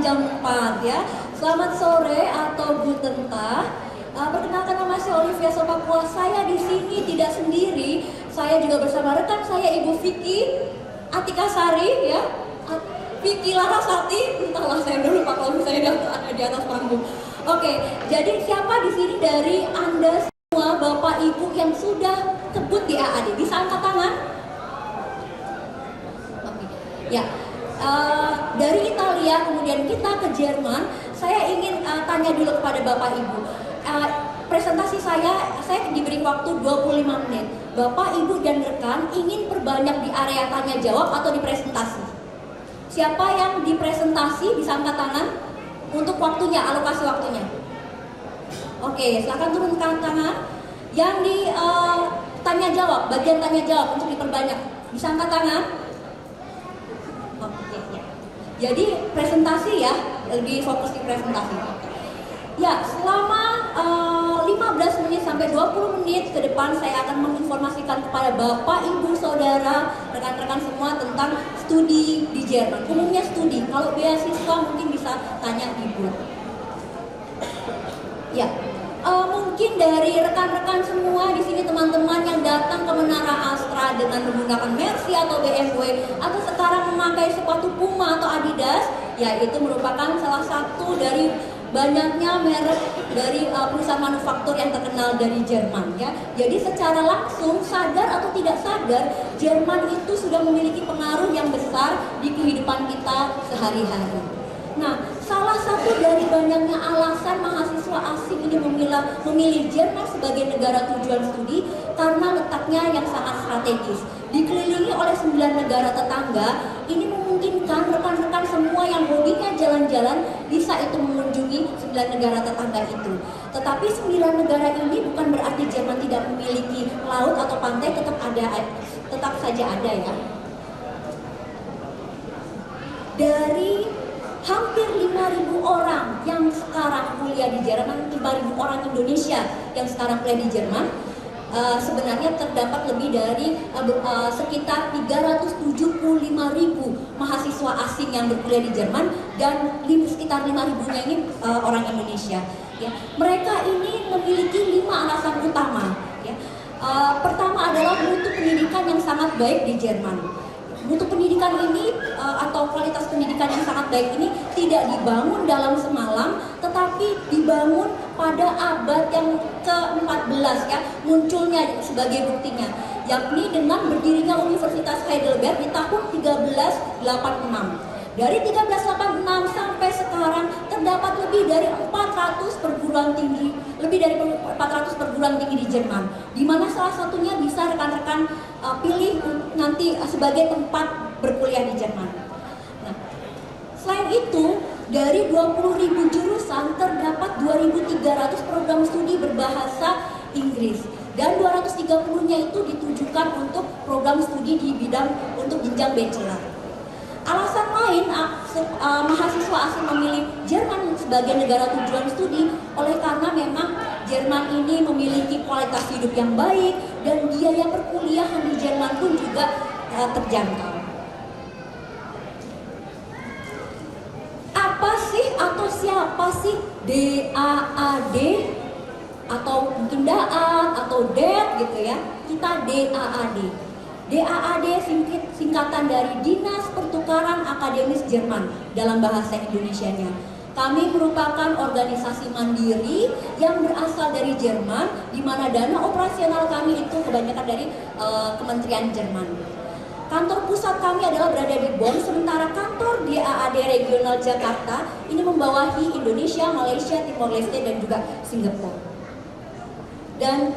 jam 4 ya. Selamat sore atau guten tag. Perkenalkan, nama saya Olivia Sopakua. Saya di sini tidak sendiri. Saya juga bersama rekan saya Ibu Vicky Atika Sari ya. Vicky Larasati, entahlah saya udah lupa kalau saya ada di atas panggung. Oke, jadi siapa di sini dari Anda semua Bapak Ibu yang sudah kebut di AAD? Bisa angkat tangan? Oke. Ya, dari Italia kemudian kita ke Jerman. Saya ingin tanya dulu kepada Bapak Ibu. Presentasi saya diberi waktu 25 menit. Bapak, Ibu, dan rekan ingin perbanyak di area tanya jawab atau di presentasi? Siapa yang di presentasi bisa angkat tangan untuk waktunya, alokasi waktunya? Oke, silakan turunkan tangan. Yang di tanya jawab, bagian tanya jawab untuk diperbanyak, bisa angkat tangan? Oke, ya. Jadi presentasi ya, lebih fokus di presentasi. Ya, selama 15 menit sampai 20 menit ke depan saya akan menginformasikan kepada Bapak, Ibu, Saudara, rekan-rekan semua tentang studi di Jerman. Umumnya studi, kalau beasiswa mungkin bisa tanya Ibu. Ya, mungkin dari rekan-rekan semua di sini, teman-teman yang datang ke Menara Astra dengan menggunakan Mercy atau BMW atau sekarang memakai sepatu Puma atau Adidas, ya itu merupakan salah satu dari banyaknya merek dari perusahaan manufaktur yang terkenal dari Jerman ya. Jadi secara langsung, sadar atau tidak sadar, Jerman itu sudah memiliki pengaruh yang besar di kehidupan kita sehari-hari. Nah, salah satu dari banyaknya alasan mahasiswa asing ini memilih Jerman sebagai negara tujuan studi karena letaknya yang sangat strategis. Dikelilingi oleh 9 negara tetangga, ini memungkinkan rekan-rekan semua yang hobinya jalan-jalan bisa itu mengunjungi 9 negara tetangga itu. Tetapi 9 negara ini bukan berarti Jerman tidak memiliki laut atau pantai, tetap saja ada ya. Dari hampir 5.000 orang yang sekarang kuliah di Jerman, 5.000 orang Indonesia yang sekarang kuliah di Jerman, sebenarnya terdapat lebih dari sekitar 375.000 mahasiswa asing yang berkuliah di Jerman, dan sekitar 5.000-nya ini orang Indonesia. Ya. Mereka ini memiliki 5 alasan utama. Ya. Pertama adalah mutu pendidikan yang sangat baik di Jerman. Mutu pendidikan ini atau kualitas pendidikan yang sangat baik ini tidak dibangun dalam semalam, tetapi dibangun pada abad yang ke-14 ya, munculnya sebagai buktinya, yakni dengan berdirinya Universitas Heidelberg di tahun 1386. Dari 1386 sampai sekarang terdapat lebih dari 400 perguruan tinggi, di Jerman, di mana salah satunya bisa rekan-rekan pilih nanti sebagai tempat berkuliah di Jerman. Nah, selain itu, dari 20.000 jurusan terdapat 2.300 program studi berbahasa Inggris, dan 230-nya itu ditujukan untuk program studi di bidang untuk jenjang bachelor. Alasan lain mahasiswa asing memilih Jerman sebagai negara tujuan studi oleh karena memang Jerman ini memiliki kualitas hidup yang baik dan biaya perkuliahan di Jerman pun juga terjangkau. Apa sih atau siapa sih DAAD atau mungkin DAAD atau DET gitu ya? Kita DAAD. DAAD singkatan dari Dinas Pertukaran Akademis Jerman dalam bahasa Indonesianya. Kami merupakan organisasi mandiri yang berasal dari Jerman, di mana dana operasional kami itu kebanyakan dari Kementerian Jerman. Kantor pusat kami adalah berada di Bonn, sementara kantor DAAD regional Jakarta ini membawahi Indonesia, Malaysia, Timor Leste, dan juga Singapura. Dan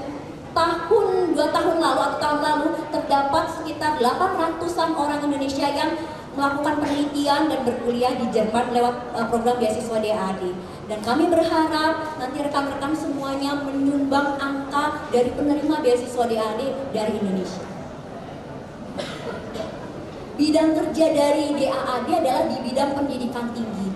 2 tahun lalu atau tahun lalu terdapat sekitar 800-an orang Indonesia yang melakukan penelitian dan berkuliah di Jerman lewat program beasiswa DAAD. Dan kami berharap nanti rekan-rekan semuanya menyumbang angka dari penerima beasiswa DAAD dari Indonesia. Bidang kerja dari DAAD adalah di bidang pendidikan tinggi.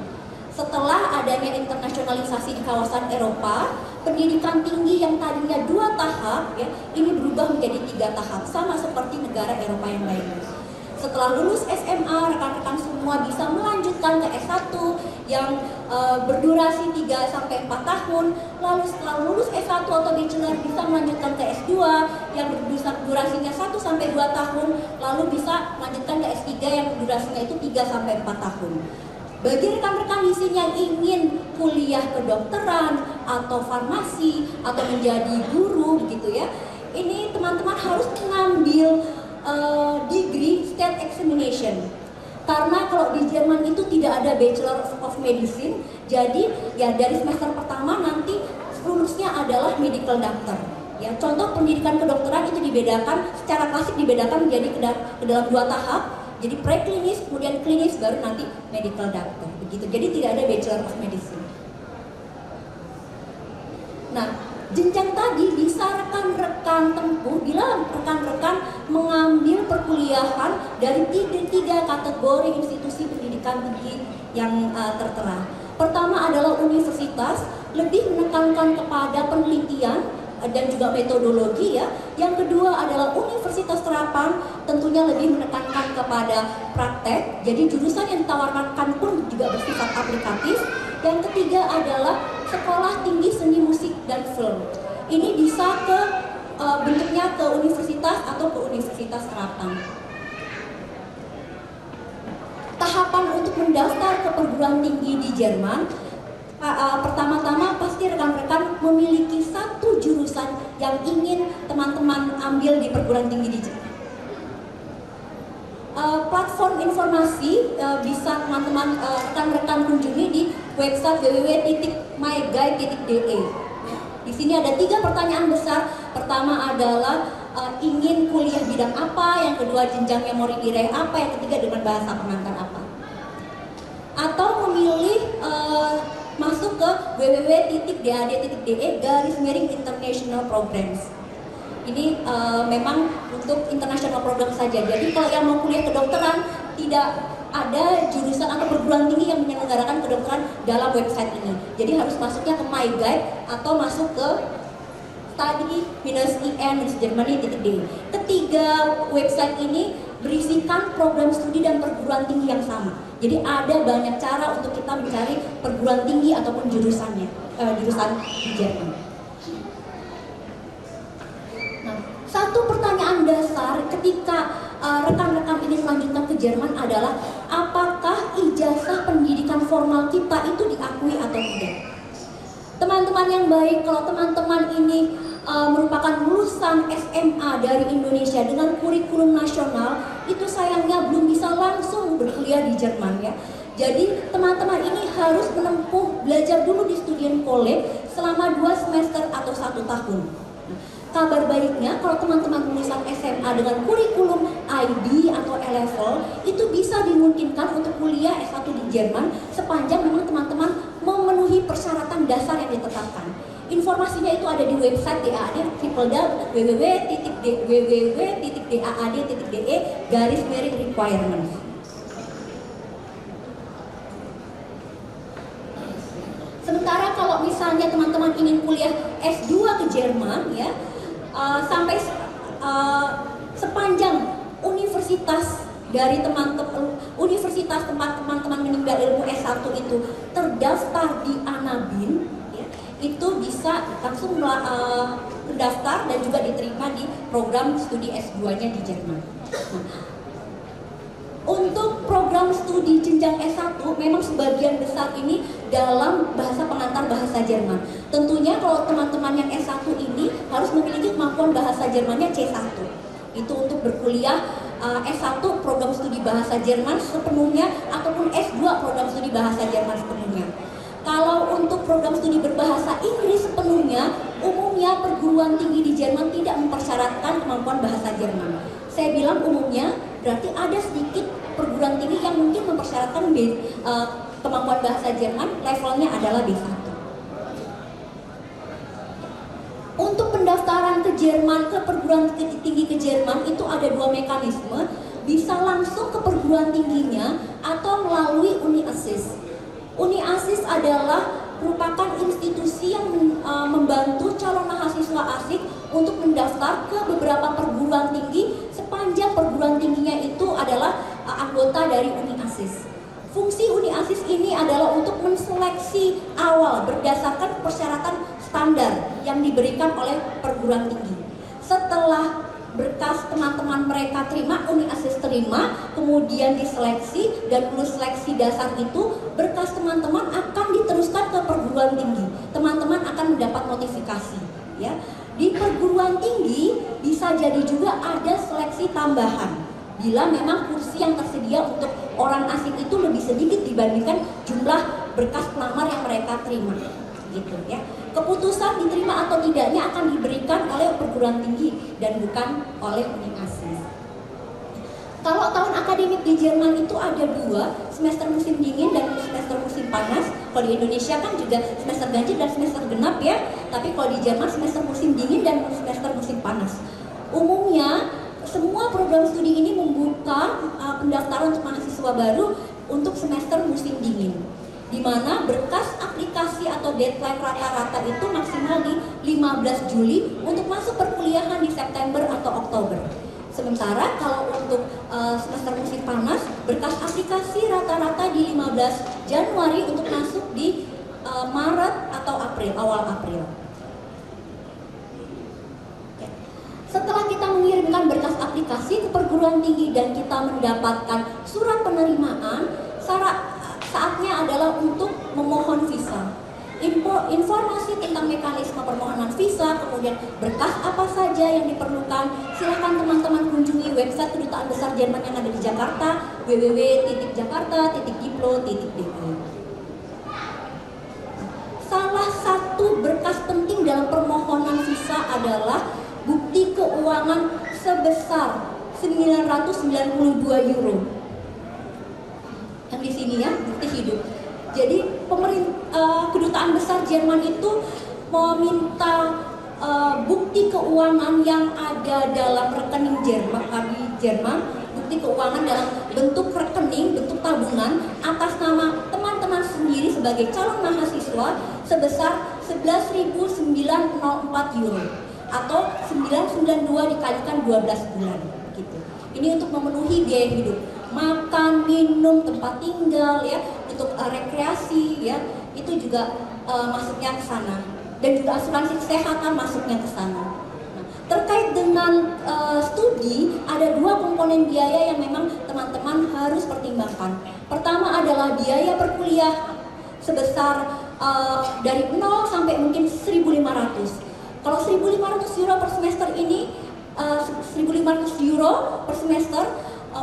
Setelah adanya internasionalisasi di kawasan Eropa, pendidikan tinggi yang tadinya 2 tahap ya, ini berubah menjadi 3 tahap, sama seperti negara Eropa yang lainnya. Setelah lulus SMA, rekan-rekan semua bisa melanjutkan ke S1 yang berdurasi 3-4 tahun, lalu setelah lulus S1 atau bachelor bisa melanjutkan ke S2 yang durasinya 1-2 tahun, lalu bisa melanjutkan ke S3 yang durasinya itu 3-4 tahun. Bagi rekan-rekan di sini yang ingin kuliah kedokteran atau farmasi atau menjadi guru gitu ya, ini teman-teman harus mengambil degree state examination. Karena kalau di Jerman itu tidak ada Bachelor of Medicine, jadi ya dari semester pertama nanti lulusnya adalah medical doctor. Ya, contoh pendidikan kedokteran itu dibedakan secara klasik dibedakan menjadi ke dalam 2 tahap. Jadi preklinis, kemudian klinis, baru nanti medical doctor. Begitu. Jadi tidak ada Bachelor of Medicine. Nah, jenjang tadi bisa rekan-rekan tempuh bila rekan-rekan mengambil perkuliahan dari 3 kategori institusi pendidikan tinggi yang tertera. Pertama adalah universitas, lebih menekankan kepada penelitian dan juga metodologi ya. Yang kedua adalah universitas terapan, tentunya lebih menekankan kepada praktek. Jadi jurusan yang ditawarkan pun juga bersifat aplikatif. Yang ketiga adalah sekolah tinggi seni musik dan film. Ini bisa bentuknya ke universitas atau ke universitas terapan. Tahapan untuk mendaftar ke perguruan tinggi di Jerman, pertama-tama pasti rekan-rekan memiliki satu jurusan yang ingin teman-teman ambil di perguruan tinggi di Jerman. Platform informasi bisa teman-teman rekan-rekan kunjungi di website www.myguide.de. Di sini ada 3 pertanyaan besar. Pertama adalah ingin kuliah bidang apa, yang kedua jenjangnya mau diraih apa, yang ketiga dengan bahasa pengantar apa. Atau memilih masuk ke www.dad.de/international programs. Ini memang untuk international program saja. Jadi kalau yang mau kuliah kedokteran tidak ada jurusan atau perguruan tinggi yang menyelenggarakan kedokteran dalam website ini. Jadi harus masuknya ke My Guide atau masuk ke study-in-germany.de. Ketiga website ini berisikan program studi dan perguruan tinggi yang sama. Jadi ada banyak cara untuk kita mencari perguruan tinggi ataupun jurusannya, jurusan di Jerman. Nah, satu pertanyaan dasar ketika rekan-rekan ingin melanjutkan ke Jerman adalah apakah ijazah pendidikan formal kita itu diakui atau tidak? Teman-teman yang baik, kalau teman-teman ini merupakan lulusan SMA dari Indonesia dengan kurikulum nasional, itu sayangnya belum bisa langsung berkuliah di Jerman ya. Jadi teman-teman ini harus menempuh belajar dulu di Studien College selama 2 semester atau 1 tahun. Kabar baiknya kalau teman-teman lulusan SMA dengan kurikulum IB atau A-level itu bisa dimungkinkan untuk kuliah S1 di Jerman sepanjang memang teman-teman memenuhi persyaratan dasar yang ditetapkan. Informasinya itu ada di website DAAD www.daad.de/requirements. Sementara kalau misalnya teman-teman ingin kuliah S2 ke Jerman ya, sampai sepanjang universitas dari universitas tempat teman-teman menimba ilmu S1 itu terdaftar di ANABIN ya, itu bisa langsung mendaftar dan juga diterima di program studi S2-nya di Jerman. Untuk program studi jenjang S1 memang sebagian besar ini dalam bahasa pengantar bahasa Jerman. Tentunya kalau teman-teman yang S1 ini harus memiliki kemampuan bahasa Jermannya C1. Itu untuk berkuliah S1 program studi bahasa Jerman sepenuhnya ataupun S2 program studi bahasa Jerman sepenuhnya. Kalau untuk program studi berbahasa Inggris sepenuhnya, umumnya perguruan tinggi di Jerman tidak mempersyaratkan kemampuan bahasa Jerman. Saya bilang umumnya, berarti ada sedikit perguruan tinggi yang mungkin mempersyaratkan kemampuan bahasa Jerman, levelnya adalah B1. Untuk pendaftaran ke Jerman, ke perguruan tinggi ke Jerman itu ada 2 mekanisme, bisa langsung ke perguruan tingginya atau melalui Uni ASIS. Uni ASIS adalah merupakan institusi yang membantu calon mahasiswa asing untuk mendaftar ke beberapa perguruan tinggi sepanjang perguruan tingginya itu adalah anggota dari Uni ASIS. Fungsi Uni ASIS ini adalah untuk menseleksi awal berdasarkan persyaratan standar yang diberikan oleh perguruan tinggi. Setelah berkas teman-teman mereka terima, Uni ASIS terima, kemudian diseleksi dan lulus seleksi dasar itu, berkas teman-teman akan diteruskan ke perguruan tinggi. Teman-teman akan mendapat notifikasi, ya. Di perguruan tinggi bisa jadi juga ada seleksi tambahan bila memang kursi yang tersedia untuk orang asing itu lebih sedikit dibandingkan jumlah berkas pelamar yang mereka terima, gitu ya. Keputusan diterima atau tidaknya akan diberikan oleh perguruan tinggi dan bukan oleh Uni ASIS. Kalau tahun akademik di Jerman itu ada dua, semester musim dingin dan semester musim panas. Kalau di Indonesia kan juga semester ganjil dan semester genap ya, tapi kalau di Jerman semester musim dingin dan semester musim panas. Umumnya semua program studi ini membuka pendaftaran untuk mahasiswa baru untuk semester musim dingin, di mana berkas aplikasi atau deadline rata-rata itu maksimal di 15 Juli untuk masuk perkuliahan di September atau Oktober. Sementara kalau untuk semester musim panas, berkas aplikasi rata-rata di 15 Januari untuk masuk di Maret atau April, awal April. Setelah kita mengirimkan berkas aplikasi ke perguruan tinggi dan kita mendapatkan surat penerimaan, saatnya adalah untuk memohon visa. Informasi tentang mekanisme permohonan visa, kemudian berkas apa saja yang diperlukan, silakan teman-teman kunjungi website Kedutaan Besar Jerman yang ada di Jakarta, www.jakarta.diplo.de. Salah satu berkas penting dalam permohonan visa adalah bukti keuangan sebesar 992 euro. Yang di sini ya, bukti hidup. Jadi Kedutaan Besar Jerman itu meminta bukti keuangan yang ada dalam rekening Jerman, bukti keuangan dalam bentuk rekening, bentuk tabungan atas nama teman-teman sendiri sebagai calon mahasiswa sebesar 11.904 euro atau 992 dikalikan 12 bulan gitu. Ini untuk memenuhi biaya hidup, makan, minum, tempat tinggal ya, untuk rekreasi ya, itu juga masuknya ke sana, dan juga asuransi kesehatan masuknya ke sana. Nah, terkait dengan studi, ada dua komponen biaya yang memang teman-teman harus pertimbangkan. Pertama adalah biaya perkuliahan sebesar dari 0 sampai mungkin 1.500. Kalau 1.500 euro per semester ini, 1.500 euro per semester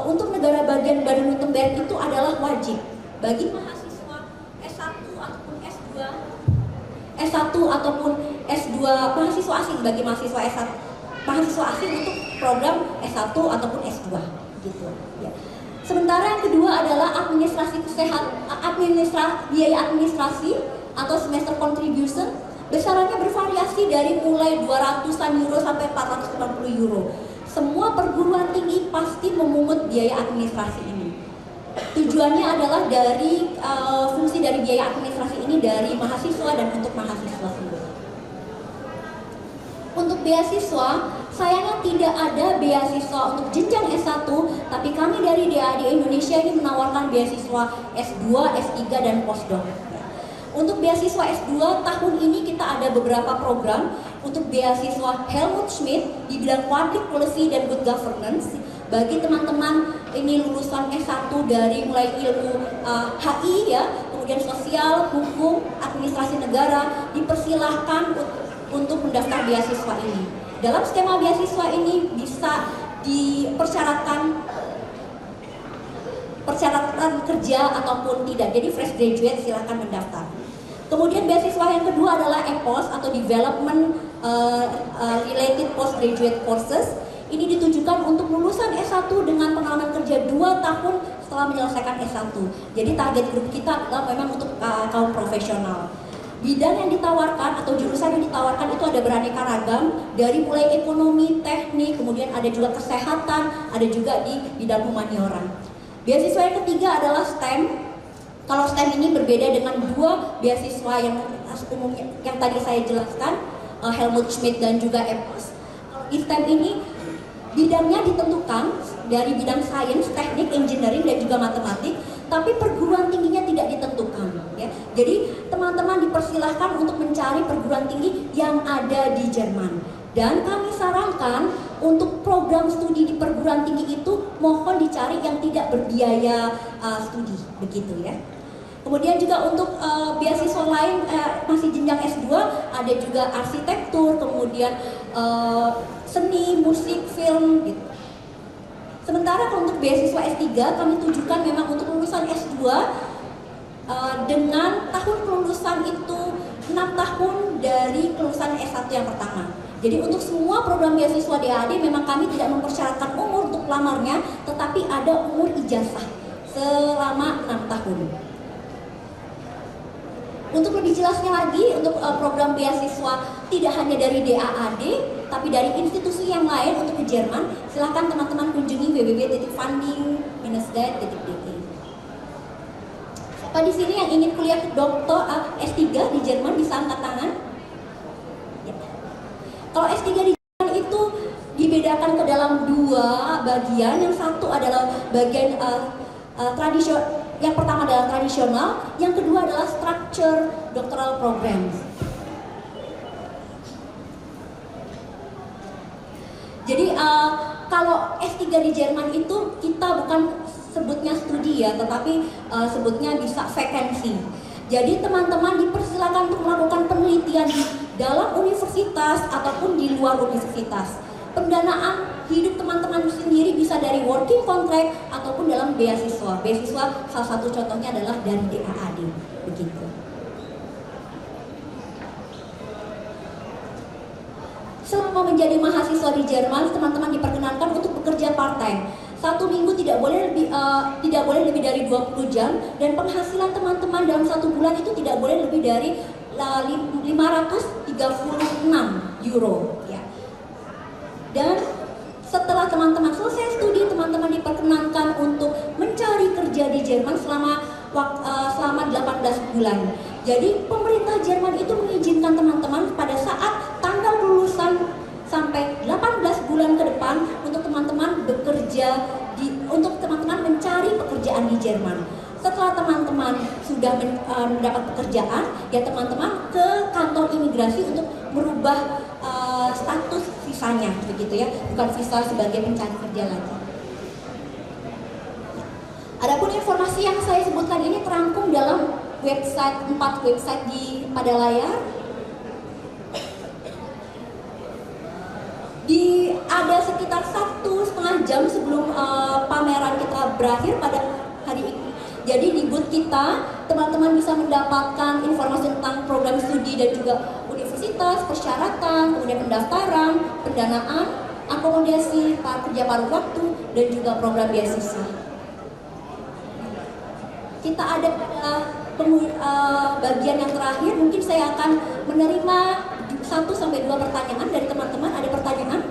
untuk negara bagian Baden-Württemberg itu adalah wajib bagi mahasiswa S1 ataupun S2, mahasiswa asing, bagi mahasiswa S1, mahasiswa asing untuk program S1 ataupun S2 gitu ya. Sementara yang kedua adalah administrasi kesehatan, biaya administrasi atau semester contribution. Besarannya bervariasi dari mulai 200-an euro sampai 450 euro. Semua perguruan tinggi pasti memungut biaya administrasi ini. Tujuannya adalah dari fungsi dari biaya administrasi ini dari mahasiswa dan untuk mahasiswa sendiri. Untuk beasiswa, sayangnya tidak ada beasiswa untuk jenjang S1, tapi kami dari DAAD Indonesia ini menawarkan beasiswa S2, S3 dan postdoc. Untuk beasiswa S2 tahun ini kita ada beberapa program. Untuk beasiswa Helmut Schmidt di bidang public policy dan good governance bagi teman-teman ini lulusan S1 dari mulai ilmu HI ya, kemudian sosial, hukum, administrasi negara, dipersilahkan untuk mendaftar beasiswa ini. Dalam skema beasiswa ini bisa dipersyaratkan persyaratan kerja ataupun tidak. Jadi fresh graduate silahkan mendaftar. Kemudian beasiswa yang kedua adalah EPOS atau Development Related Postgraduate Courses. Ini ditujukan untuk lulusan S1 dengan pengalaman kerja 2 tahun setelah menyelesaikan S1. Jadi target grup kita adalah memang untuk kaum profesional. Bidang yang ditawarkan atau jurusan yang ditawarkan itu ada beraneka ragam, dari mulai ekonomi, teknik, kemudian ada juga kesehatan, ada juga di bidang humaniora. Beasiswa yang ketiga adalah STEM. Kalau STEM ini berbeda dengan dua beasiswa yang umumnya yang tadi saya jelaskan, Helmut Schmidt dan juga EPOS. Di STEM ini bidangnya ditentukan dari bidang sains, teknik, engineering dan juga matematik. tapi perguruan tingginya tidak ditentukan ya. Jadi teman-teman dipersilahkan untuk mencari perguruan tinggi yang ada di Jerman. Dan kami sarankan untuk program studi di perguruan tinggi itu mohon dicari yang tidak berbiaya studi, begitu ya. Kemudian juga untuk beasiswa lain masih jenjang S2 ada juga arsitektur, kemudian seni, musik, film gitu. Sementara untuk beasiswa S3 kami tujukan memang untuk lulusan S2 dengan tahun kelulusan itu 6 tahun dari kelulusan S1 yang pertama. Jadi untuk semua program beasiswa DAAD memang kami tidak mempersyaratkan umur untuk pelamarnya, tetapi ada umur ijazah selama 6 tahun. Untuk lebih jelasnya lagi, untuk program beasiswa tidak hanya dari DAAD, tapi dari institusi yang lain untuk ke Jerman, silahkan teman-teman kunjungi www.funding-guide.de. Siapa di sini yang ingin kuliah doktor S3 di Jerman bisa angkat tangan? Ya. Kalau S3 di Jerman itu dibedakan ke dalam dua bagian. Yang satu adalah bagian tradisional. Yang pertama adalah tradisional, yang kedua adalah structure doctoral programs. Jadi kalau S3 di Jerman itu kita bukan sebutnya studi ya, tetapi sebutnya bisa vacancy. Jadi teman-teman dipersilakan untuk melakukan penelitian di dalam universitas ataupun di luar universitas. Pendanaan hidup teman-teman sendiri bisa dari working contract ataupun dalam beasiswa. Beasiswa salah satu contohnya adalah dari DAAD, begitu. Selama menjadi mahasiswa di Jerman, teman-teman diperkenankan untuk bekerja part-time. Satu minggu tidak boleh lebih dari 20 jam, dan penghasilan teman-teman dalam satu bulan itu tidak boleh lebih dari 536 euro. Ya. Dan setelah teman-teman selesai studi, teman-teman diperkenankan untuk mencari kerja di Jerman selama 18 bulan. Jadi pemerintah Jerman itu mengizinkan teman-teman pada saat tanggal lulusan sampai 18 bulan ke depan untuk teman-teman bekerja untuk teman-teman mencari pekerjaan di Jerman. Setelah teman-teman sudah mendapat pekerjaan, ya teman-teman ke kantor imigrasi untuk merubah status visanya, begitu ya, bukan visa sebagai pencari kerja lagi. Adapun informasi yang saya sebutkan ini terangkum dalam website 4 website pada layar. Ada sekitar 1,5 jam sebelum pameran kita berakhir pada hari ini. Jadi di booth kita, teman-teman bisa mendapatkan informasi tentang program studi dan juga universitas, persyaratan, kemudian pendaftaran, pendanaan, akomodasi, kerja paruh waktu, dan juga program beasiswa. Kita ada bagian yang terakhir, mungkin saya akan menerima 1-2 pertanyaan dari teman-teman. Ada pertanyaan?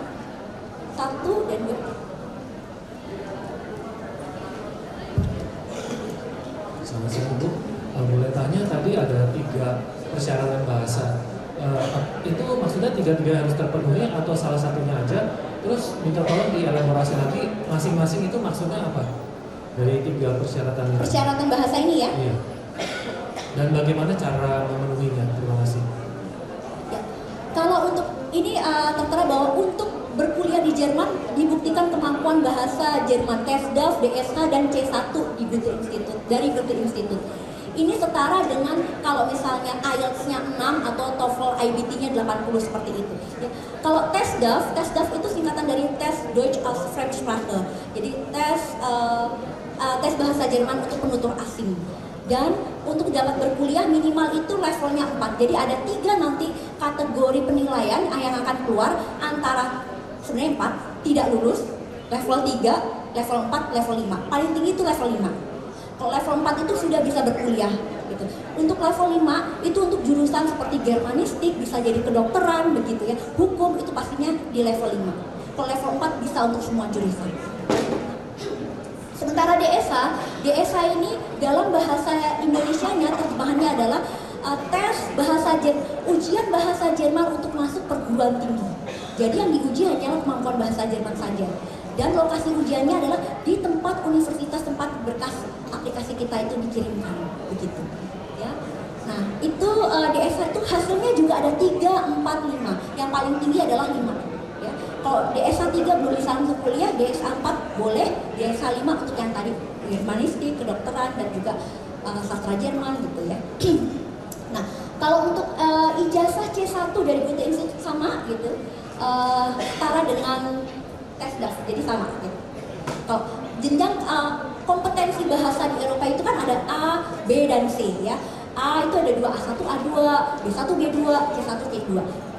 1 dan 2. Selamat siang Bu, boleh tanya tadi ada 3 persyaratan bahasa. Itu maksudnya 3 harus terpenuhi atau salah satunya aja? Terus minta tolong dielaborasi lagi masing-masing itu maksudnya apa? Dari 3 persyaratan itu. Persyaratan bahasa ini ya? Iya. Dan bagaimana cara memenuhinya? Terima kasih. Ya. Kalau untuk ini tertera bahwa untuk berkuliah di Jerman dibuktikan kemampuan bahasa Jerman TESDAF, DSH, dan C1 di Goethe Institut, dari Goethe Institut. Ini setara dengan kalau misalnya IELTS-nya 6 atau TOEFL IBT-nya 80 seperti itu. Ya. Kalau TESDAF itu singkatan dari Test Deutsch als Fremdsprache. Jadi tes bahasa Jerman untuk penutur asing. Dan untuk dapat berkuliah minimal itu levelnya 4. Jadi ada 3 nanti kategori penilaian yang akan keluar, antara sebenarnya 4, tidak lulus, level 3, level 4, level 5. Paling tinggi itu level 5. Kalau level 4 itu sudah bisa berkuliah gitu. Untuk level 5 itu untuk jurusan seperti Germanistik, bisa jadi kedokteran begitu ya. Hukum itu pastinya di level 5. Kalau level 4 bisa untuk semua jurusan. Sementara DSA ini dalam bahasa Indonesianya terjemahannya adalah ujian bahasa Jerman untuk masuk perguruan tinggi. Jadi yang diuji hanyalah kemampuan bahasa Jerman saja. Dan lokasi ujiannya adalah di tempat universitas tempat berkas aplikasi kita itu dikirimkan, begitu. Ya. Nah, itu DSA itu hasilnya juga ada 3, 4, 5. Yang paling tinggi adalah 5. Ya. Kalau DSA 3 belum bisa untuk kuliah, DSA 4 boleh, DSA 5 untuk yang tadi Germanistik, kedokteran dan juga sastra Jerman gitu ya. Nah, kalau untuk ijazah C1 dari Goethe Institut sama gitu, setara dengan tes DAF, jadi sama gitu. Kalau jenjang kompetensi bahasa di Eropa itu kan ada A, B, dan C ya. A itu ada 2, A1, A2, B1, B2, C1, C2.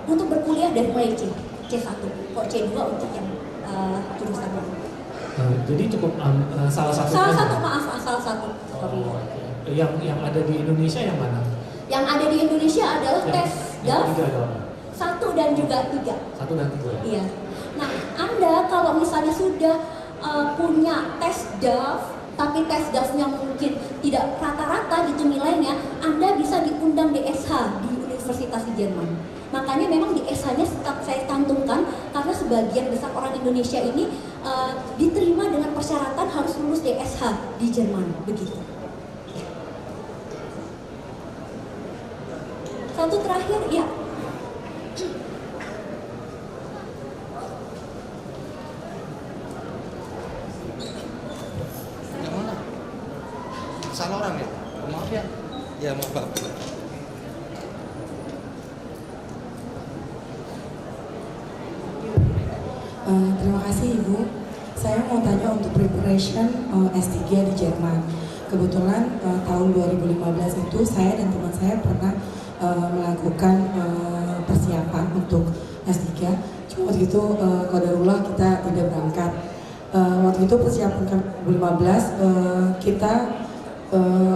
Untuk berkuliah dari mulai C1, kok C2 untuk yang jurusan lain. Jadi cukup salah satu. Salah satu, maaf, salah satu. Yang ada di Indonesia yang mana? Yang ada di Indonesia adalah tes DAF 1 dan juga 3. 1 dan 3. Iya. Nah, Anda kalau misalnya sudah punya tes DAF, tapi tes DAF-nya mungkin tidak rata-rata gitu nilainya, Anda bisa diundang DSH di Universitas di Jerman. Makanya memang di DSH-nya saya cantumkan karena sebagian besar orang Indonesia ini diterima dengan persyaratan harus lulus DSH di Jerman, begitu. Satu terakhir, ya. Yang mana? Salah orang ya? Maaf ya. Ya maaf Pak. Terima kasih Ibu. Saya mau tanya untuk preparation S3 di Jerman. Kebetulan tahun 2015 itu saya dan teman saya pernah melakukan persiapan untuk S3. Cuma waktu itu qadarullah kita tidak berangkat. Waktu itu persiapan 2015 kita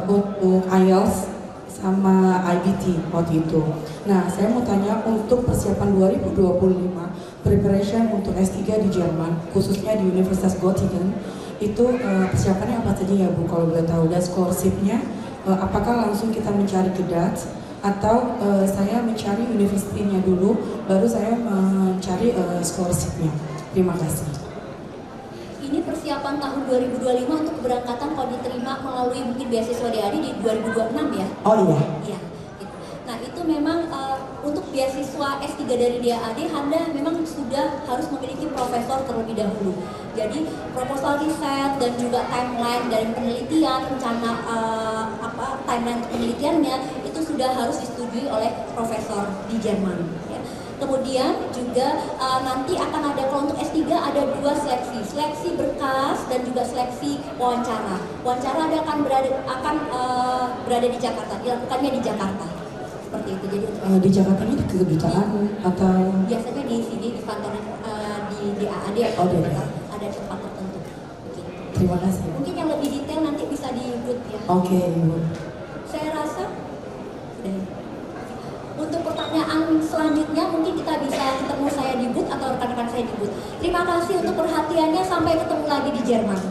untuk IELTS sama IBT waktu itu. Nah, saya mau tanya untuk persiapan 2025 preparation untuk S3 di Jerman, khususnya di Universitas Göttingen, itu persiapannya apa saja ya Bu, kalau boleh tahu? Dan scholarship-nya, apakah langsung kita mencari ke Dutch atau saya mencari universitinya dulu, baru saya mencari scholarship-nya? Terima kasih. Ini persiapan tahun 2025 untuk keberangkatan kalau diterima melalui mungkin beasiswa DAD di 2026 ya? Oh iya. Iya. Gitu. Nah itu memang untuk beasiswa S3 dari DAAD Anda memang sudah harus memiliki profesor terlebih dahulu. Jadi proposal riset dan juga timeline dari penelitian, rencana timeline penelitiannya itu sudah harus disetujui oleh profesor di Jerman. Ya. Kemudian juga nanti akan ada, kalau untuk S3 ada 2 seleksi berkas dan juga seleksi wawancara. Wawancara akan berada di Jakarta, dilakukannya di Jakarta. Seperti itu. Jadi Di Jakarta ini di kedutaan atau? Biasanya di sini di kantor di DAAD ada tempat tertentu. Begitu. Terima kasih. Mungkin yang lebih detail nanti bisa di booth ya. Oke, Ibu. Saya rasa sudah. Untuk pertanyaan selanjutnya mungkin kita bisa ketemu saya di booth atau rekan-rekan saya di booth. Terima kasih untuk perhatiannya, sampai ketemu lagi di Jerman.